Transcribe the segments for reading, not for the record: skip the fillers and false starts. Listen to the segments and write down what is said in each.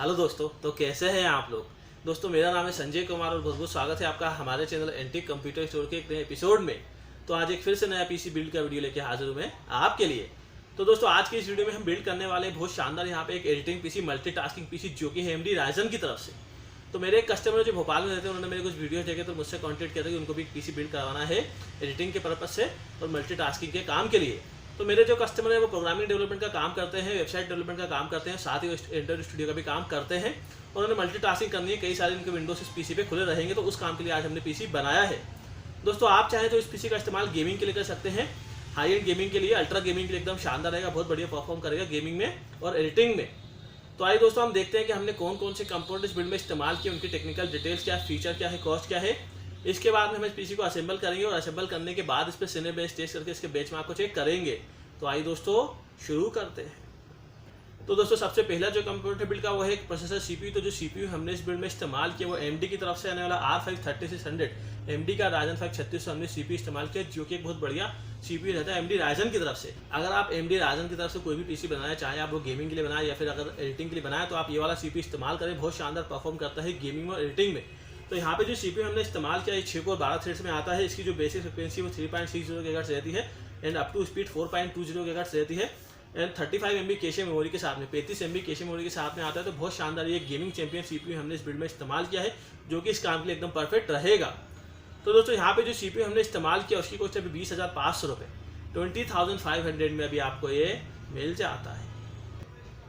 Hello दोस्तों, तो कैसे हैं आप लोग। दोस्तों मेरा नाम है संजय कुमार और बहुत बहुत स्वागत है आपका हमारे चैनल एंटीक कंप्यूटर स्टोर के एक नए एपिसोड में। तो आज एक फिर से नया पीसी बिल्ड का वीडियो लेके हाजिर हूं मैं आपके लिए। तो दोस्तों आज की इस वीडियो में हम बिल्ड करने वाले हैं बहुत शानदार यहाँ पे एक एडिटिंग पीसी, मल्टीटास्किंग पीसी जो कि है AMD Ryzen की तरफ से। तो मेरे एक कस्टमर जो भोपाल में रहते हैं उन्होंने मेरे कुछ वीडियो देखे तो मुझसे कॉन्टेक्ट किया था कि उनको भी पीसी बिल्ड करवाना है एडिटिंग के पर्पज से और मल्टीटास्किंग के काम के लिए। तो मेरे जो कस्टमर है वो प्रोग्रामिंग डेवलपमेंट का काम करते हैं, वेबसाइट डेवलपमेंट का काम करते हैं, साथ ही इंटरनेट स्टूडियो का भी काम करते हैं और उन्होंने मल्टीटास्किंग करनी है। कई सारे इनके विंडोज इस पीसी पे खुले रहेंगे, तो उस काम के लिए आज हमने पीसी बनाया है। दोस्तों आप चाहें तो इस पीसी का इस्तेमाल गेमिंग के लिए कर सकते हैं, हाई एंड गेमिंग के लिए, अल्ट्रा गेमिंग के लिए एकदम शानदार रहेगा, बहुत बढ़िया परफॉर्म करेगा गेमिंग में और एडिटिंग में। तो आइए दोस्तों हम देखते हैं कि हमने कौन कौन से कंपोनेंट्स बिल्ड में इस्तेमाल किए, उनकी टेक्निकल डिटेल्स क्या है, फीचर क्या है, कॉस्ट क्या है। इसके बाद में हम इस पीसी को असेंबल करेंगे और असेंबल करने के बाद इस पर सिने बेस टेस्ट करके इसके बेंचमार्क को चेक करेंगे। तो आइए दोस्तों शुरू करते हैं। तो दोस्तों सबसे पहला जो कंप्यूटर बिल्ड का वो है एक प्रोसेसर CPU। तो जो CPU हमने इस बिल्ड में इस्तेमाल किया वो AMD की तरफ से आने वाला R5-3600 AMD का Ryzen 5 3600 हमने CPU इस्तेमाल किया, जो कि एक बहुत बढ़िया CPU रहता है AMD Ryzen की तरफ से। अगर आप AMD Ryzen की तरफ से कोई भी पीसी बनाना चाहें, आप वो गेमिंग के लिए बनाए या फिर अगर एडिटिंग के लिए बनाए, तो आप ये वाला CPU इस्तेमाल करें, बहुत शानदार परफॉर्म करता है गेमिंग और एडिटिंग में। तो यहाँ पे जो CPU हमने इस्तेमाल किया 6 कोर 12 थ्रेड्स में आता है। इसकी जो बेसिक फ्रिक्वेंसी वो 3.60 GHz रहती है and up to speed 4.20 GHz रहती है एंड 35 MB कैशे मेमोरी के साथ में, 35 MB कैशे मेमोरी के साथ में आता है। तो बहुत शानदार ये गेमिंग चैंपियन CPU हमने इस बिल्ड में इस्तेमाल किया है, जो कि इस काम के लिए एकदम परफेक्ट रहेगा। तो दोस्तों यहाँ पे जो CPU हमने इस्तेमाल किया उसकी कॉस्ट अभी 20,500 रुपये, 20,500 में अभी आपको ये मिल जाता है।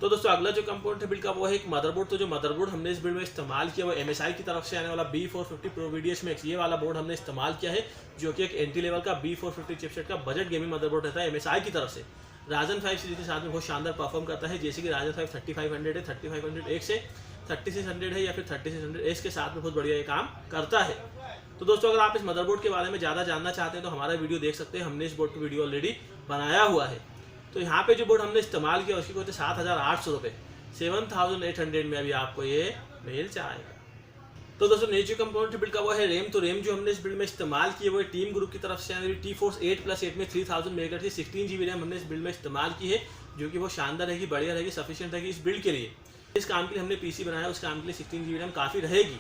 तो दोस्तों अगला जो कंपोनेंट है बिल्ड का वो है एक मदरबोर्ड। तो जो मदरबोर्ड हमने इस बिल्ड में इस्तेमाल किया वो MSI की तरफ से आने वाला B450 Pro VDH Max, ये वाला बोर्ड हमने इस्तेमाल किया है, जो कि एक एंट्री लेवल का B450 चिपसेट का बजट गेमिंग मदरबोर्ड रहता है MSI की तरफ से। Ryzen 5 सीरीज के साथ में बहुत शानदार परफॉर्म करता है, जैसे कि Ryzen 5 3500 है, 3500X से 3600 है या फिर 3600S के साथ में बहुत बढ़िया ये काम करता है। तो दोस्तों अगर आप इस मदरबोर्ड के बारे में ज़्यादा जानना चाहते हैं तो हमारा वीडियो देख सकते हैं, हमने इस बोर्ड पर वीडियो ऑलरेडी बनाया हुआ है। तो यहाँ पे जो बोर्ड हमने इस्तेमाल किया उसकी कीमत 7,800 रुपये, 7,800 में अभी आपको ये मिल जाएगा। तो दोस्तों नेक्स्ट जो कंपोनेंट बिल्ड का वो है रैम। तो रैम जो हमने इस बिल्ड में इस्तेमाल की है वो टीम ग्रुप की तरफ से आने वाली T-Force 8+8 में 3000 मेगाहर्ट्ज की 16 GB रैम हमने इस बिल्ड में इस्तेमाल की है, जो कि वो शानदार रहेगी, बढ़िया रहेगी, सफिशिएंट रहेगी इस बिल्ड के लिए। इस काम के लिए हमने पीसी बनाया, उस काम के लिए 16 GB रैम काफ़ी रहेगी।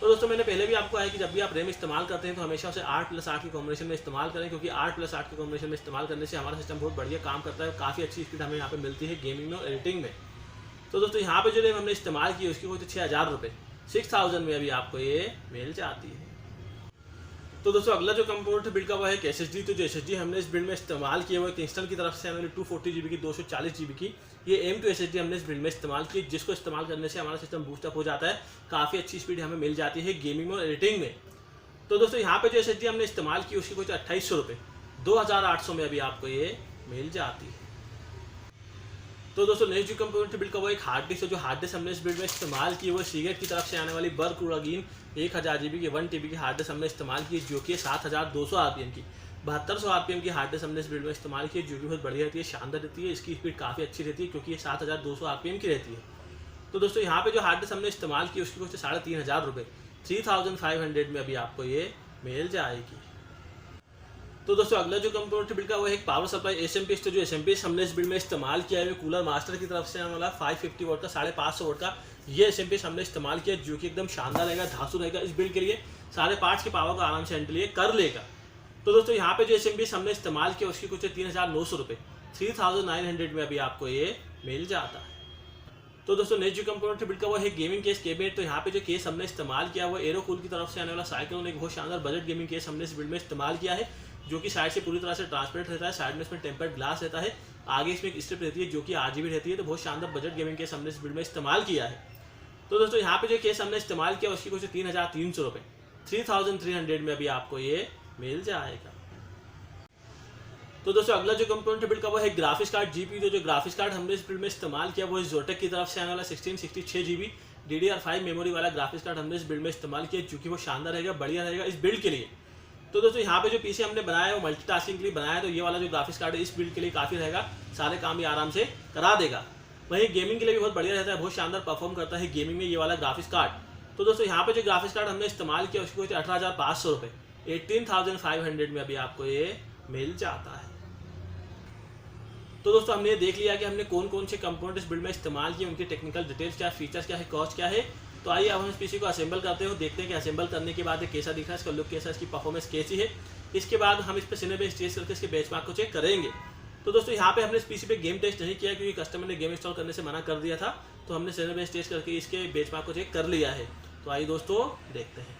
तो दोस्तों मैंने पहले भी आपको कहा है कि जब भी आप रैम इस्तेमाल करते हैं तो हमेशा उसे 8+8 की कॉम्बिनेशन में इस्तेमाल करें, क्योंकि 8+8 की कॉम्बिनेशन में इस्तेमाल करने से हमारा सिस्टम बहुत बढ़िया काम करता है, काफ़ी अच्छी स्पीड हमें यहाँ पे मिलती है गेमिंग में और एडिटिंग में। तो दोस्तों यहाँ पे जो रैम हमने इस्तेमाल की उसकी कोई 6,000 रुपये, 6,000 में अभी आपको ये मिल जाती है। तो दोस्तों अगला जो कंपोनेंट बिल्ड का वो है SSD। तो जो SSD हमने इस बिल्ड में इस्तेमाल किया वो एक इंस्टॉल की तरफ से हमें 240 GB की 240 GB की ये M2 SSD हमने इस बिल्ड में इस्तेमाल की, जिसको इस्तेमाल करने से हमारा सिस्टम बूस्टअप हो जाता है, काफ़ी अच्छी स्पीड हमें मिल जाती है गेमिंग में और एडिटिंग में। तो दोस्तों यहाँ पे जो SSD हमने इस्तेमाल की उसकी कुछ 2,800 रुपये, 2,800 में अभी आपको ये मिल जाती है। तो दोस्तों नेक्स्ट जो कंपोनेंट बिल्ड का वो एक हार्ड डिस्क है। जो हार्ड डिस्क हमने इस बिल्ड में इस्तेमाल की वो सीगेट की तरफ से आने वाली बर्कूरागीन 1000 GB की 1 TB की हार्ड डिस्क हमने इस्तेमाल की, जो कि 7,200 RPM की 7200 RPM की हार्ड डिस्क हमने इस बिल्ड में इस्तेमाल की, जो कि बहुत बढ़िया रहती है, शानदार रहती है, इसकी स्पीड काफ़ी अच्छी रहती है क्योंकि ये 7,200 RPM की रहती है। तो दोस्तों यहाँ पे जो हार्ड डिस्क हमने इस्तेमाल की उसकी कॉस्ट 3,500 रुपये, 3,500 में अभी आपको ये मिल जाएगी। तो दोस्तों अगला जो कंपोनेंट बिल्ड का वो है एक पावर सप्लाई SMP। तो जो SMP हमने इस बिल्ड में इस्तेमाल किया है कूलर मास्टर की तरफ से आने वाला 550 वाट का 550 वाट का ये SMP हमने इस्तेमाल किया, जो कि एकदम शानदार रहेगा, धांसू रहेगा, इस बिल्ड के लिए सारे पार्ट्स के पावर को आराम से हैंडल ये कर लेगा। तो दोस्तों यहाँ पे जो SMP हमने इस्तेमाल किया उसकी कुछ 3,900 रुपये, 3,900 में अभी आपको ये मिल जाता है। तो दोस्तों नेक्स्ट जो कंपोनेंट बिल्ड का वो है गेमिंग केस कैबिनेट। तो यहाँ पे जो केस हमने इस्तेमाल किया वो एरोकूल की तरफ से आने वाला साइक्लोन, एक बहुत शानदार बजट गेमिंग केस हमने इस बिल्ड में इस्तेमाल किया है, जो कि साइड से पूरी तरह से ट्रांसपेरेंट रहता है, साइड में इसमें टेम्पर्ड ग्लास रहता है, आगे इसमें एक स्ट्रिप रहती है जो कि RGB रहती है। तो बहुत शानदार बजट गेमिंग केस हमने इस बिल्ड में इस्तेमाल किया है। तो दोस्तों यहाँ पे जो केस हमने इस्तेमाल किया उसकी कुछ 3,300 रुपये, 3,300 में अभी आपको ये मिल जाएगा। तो दोस्तों अगला जो कंपोनेंट बिल्ड का वो है ग्राफिक्स कार्ड GPU। जो ग्राफिक्स कार्ड हमने इस बिल्ड में इस्तेमाल किया वो है Zotac की तरफ से आने वाला 1666 GB DDR5 मेमोरी वाला ग्राफिक्स कार्ड हमने इस बिल्ड में इस्तेमाल किया, जो कि वो शानदार रहेगा, बढ़िया रहेगा इस बिल्ड के लिए। तो दोस्तों यहाँ पे जो पीसी हमने बनाया है वो मल्टीटास्किंग के लिए बनाया है, तो ये वाला जो ग्राफिक्स कार्ड है इस बिल्ड के लिए काफ़ी रहेगा, सारे काम ये आराम से करा देगा। वहीं गेमिंग के लिए भी बहुत बढ़िया रहता है, बहुत शानदार परफॉर्म करता है गेमिंग में ये वाला ग्राफिक्स कार्ड। तो दोस्तों यहाँ पे जो ग्राफिक्स कार्ड हमने इस्तेमाल किया उसकी कोई 18,500 रुपये, 18,500 में अभी आपको ये मिल जाता है। तो दोस्तों हमने ये देख लिया कि हमने कौन कौन से कंपोनेंट इस बिल्ड में इस्तेमाल किए, उनकी टेक्निकल डिटेल्स क्या, फीचर्स क्या है, कॉस्ट क्या है। तो आइए अब हम इस पीसी को असेंबल करते हैं, देखते हैं कि असेंबल करने के बाद कैसा दिख रहा है, इसका लुक कैसा है, इसकी परफॉर्मेंस कैसी है। इसके बाद हम इस पर सिनेमेटिक टेस्ट करके इसके बेंचमार्क को चेक करेंगे। तो दोस्तों यहाँ पे हमने इस पीसी पे गेम टेस्ट नहीं किया क्योंकि कस्टमर ने गेम इंस्टॉल करने से मना कर दिया था। तो हमने सिनेमेटिक टेस्ट करके इसके बेंचमार्क को चेक कर लिया है। तो आइए दोस्तों देखते हैं।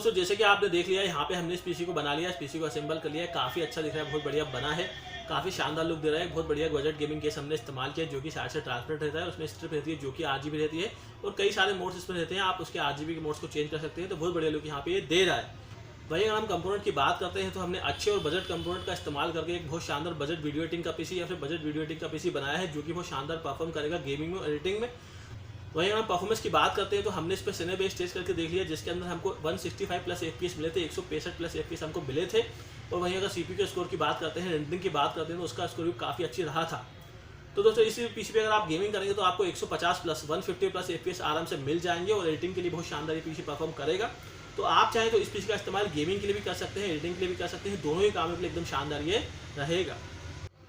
दोस्तों जैसे कि आपने देख लिया, यहाँ पे हमने इस पीसी को बना लिया, इस पीसी को असेंबल कर लिया है। काफ़ी अच्छा दिख रहा है, बहुत बढ़िया बना है, काफ़ी शानदार लुक दे रहा है। बहुत बढ़िया बजट गेमिंग केस हमने इस्तेमाल किया, जो कि साइड से ट्रांसपेरेंट रहता है, उसमें स्ट्रिप रहती है जो कि RGB रहती है, और कई सारे मोड्स इसमें रहते हैं, आप उसके RGB के मोड्स को चेंज कर सकते हैं। तो बहुत बढ़िया लुक यहाँ पे ये दे रहा है। वहीं अगर हम कंपोनेंट की बात करते हैं तो हमने अच्छे और बजट कंपोनेंट का इस्तेमाल करके एक बहुत शानदार बजट वीडियो एडिटिंग का पीसी या फिर बजट वीडियो एडिटिंग का पीसी बनाया है, जो कि बहुत शानदार परफॉर्म करेगा गेमिंग में और एडिटिंग में। वहीं अगर हम परफॉर्मेंस की बात करते हैं तो हमने इस पर सिने बेस टेस्ट करके देख लिया, जिसके अंदर हमको 165+ FPS मिले थे, 165+ FPS हमको मिले थे। और वहीं अगर CPU के स्कोर की बात करते हैं, रेंडरिंग की बात करते हैं, तो उसका स्कोर भी काफ़ी अच्छी रहा था। तो दोस्तों इस पीसी पे अगर आप गेमिंग करेंगे तो आपको 150+ 150+ FPS आराम से मिल जाएंगे, और एडिटिंग के लिए बहुत शानदार ये पीसी परफॉर्म करेगा। तो आप चाहें तो इस पीसी का इस्तेमाल गेमिंग के लिए भी कर सकते हैं, एडिटिंग के लिए भी कर सकते हैं, दोनों ही कामों के लिए एकदम शानदार ये रहेगा।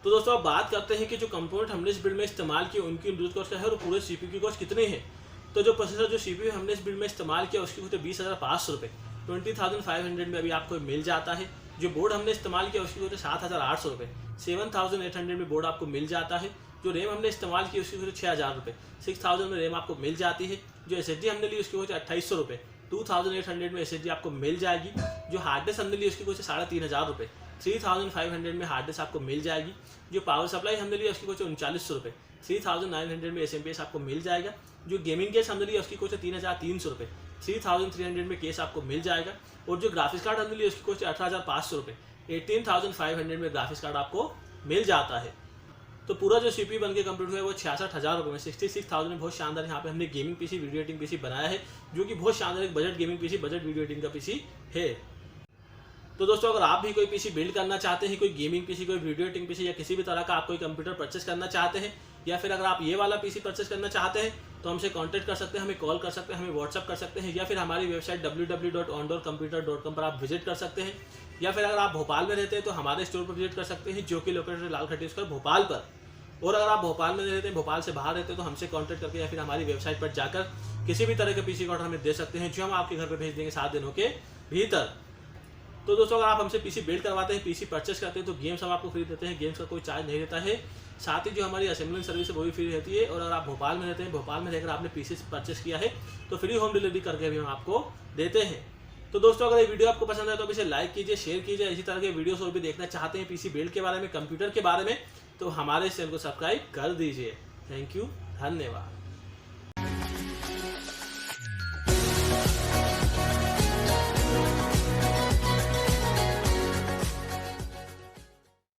तो दोस्तों अब बात करते हैं कि जो कंपोनेंट हमने इस बिल्ड में इस्तेमाल किए उनकी इनपुट कॉस्ट क्या है और पूरे CPU की कॉस्ट कितनी है। तो जो प्रोसेसर जो CPU हमने इस बिल्ड में इस्तेमाल किया उसकी कॉस्ट 20,500 रुपये, 20,500 में अभी आपको मिल जाता है। जो बोर्ड हमने इस्तेमाल किया उसकी कॉस्ट 7,800 रुपये, 7,800 में बोर्ड आपको मिल जाता है। जो रैम हमने इस्तेमाल की उसकी कॉस्ट 6,000 रुपये, 6,000 में रैम आपको मिल जाती है। जो SSD हमने ली उसकी कॉस्ट 2,800 रुपये, 2,800 में SSD आपको मिल जाएगी। जो हार्ड डिस्क हमने ली उसकी कॉस्ट 3,500 रुपये, 3,500 में हार्ड डिस्क आपको मिल जाएगी। जो पावर सप्लाई हमने लिया उसकी कॉस्ट 3,900 रुपये, 3,900 में SMP आपको मिल जाएगा। जो गेमिंग केस हमने लिया उसकी कॉस्ट 3,300 रुपये, 3,300 में केस आपको मिल जाएगा। और जो ग्राफिक्स कार्ड हमने लिया उसकी कॉस्ट 18,500 रुपये, 18,500 में ग्राफिक्स कार्ड आपको मिल जाता है। तो पूरा जो CPU बन के कंप्लीट हुआ है वो 66,000 रुपये में, 66,000 में बहुत शानदार यहाँ पे हमने gaming PC video editing PC बनाया है, जो कि बहुत शानदार एक budget gaming PC budget video editing का पीसी है। तो दोस्तों अगर आप भी कोई पीसी बिल्ड करना चाहते हैं, कोई गेमिंग पीसी, कोई वीडियो एडिटिंग पीसी या किसी भी तरह का आप कोई कंप्यूटर परचेस करना चाहते हैं, या फिर अगर आप ये वाला पीसी परचेस करना चाहते हैं तो हमसे कांटेक्ट कर सकते हैं, हमें कॉल कर सकते हैं, हमें व्हाट्सअप कर सकते हैं, या फिर हमारी वेबसाइट www.ondoorcomputer.com पर आप विजिट कर सकते हैं। या फिर अगर आप भोपाल में रहते हैं तो हमारे स्टोर पर विजिट कर सकते हैं, जो कि लोकेटेड लालघाटी स्क्वायर भोपाल पर। और अगर आप भोपाल में रहते हैं, भोपाल से बाहर रहते हैं, तो हमसे कांटेक्ट करके या फिर हमारी वेबसाइट पर जाकर किसी भी तरह के पीसी का ऑर्डर हमें दे सकते हैं, जो हम आपके घर पर भेज देंगे 7 दिनों के भीतर। तो दोस्तों अगर आप हमसे पीसी बिल्ड करवाते हैं, पीसी परचेस करते हैं, तो गेम्स हम आपको फ्री देते हैं, गेम्स का कोई चार्ज नहीं रहता है। साथ ही जो हमारी असेंबलिंग सर्विस है वो भी फ्री रहती है। और अगर आप भोपाल में रहते हैं, भोपाल में रहकर आपने पीसी परचेस किया है तो फ्री होम डिलीवरी करके भी हम आपको देते हैं। तो दोस्तों अगर ये वीडियो आपको पसंद है तो इसे लाइक कीजिए, शेयर कीजिए। इसी तरह के वीडियोस और भी देखना चाहते हैं पीसी बिल्ड के बारे में, कंप्यूटर के बारे में, तो हमारे चैनल को सब्सक्राइब कर दीजिए। थैंक यू, धन्यवाद।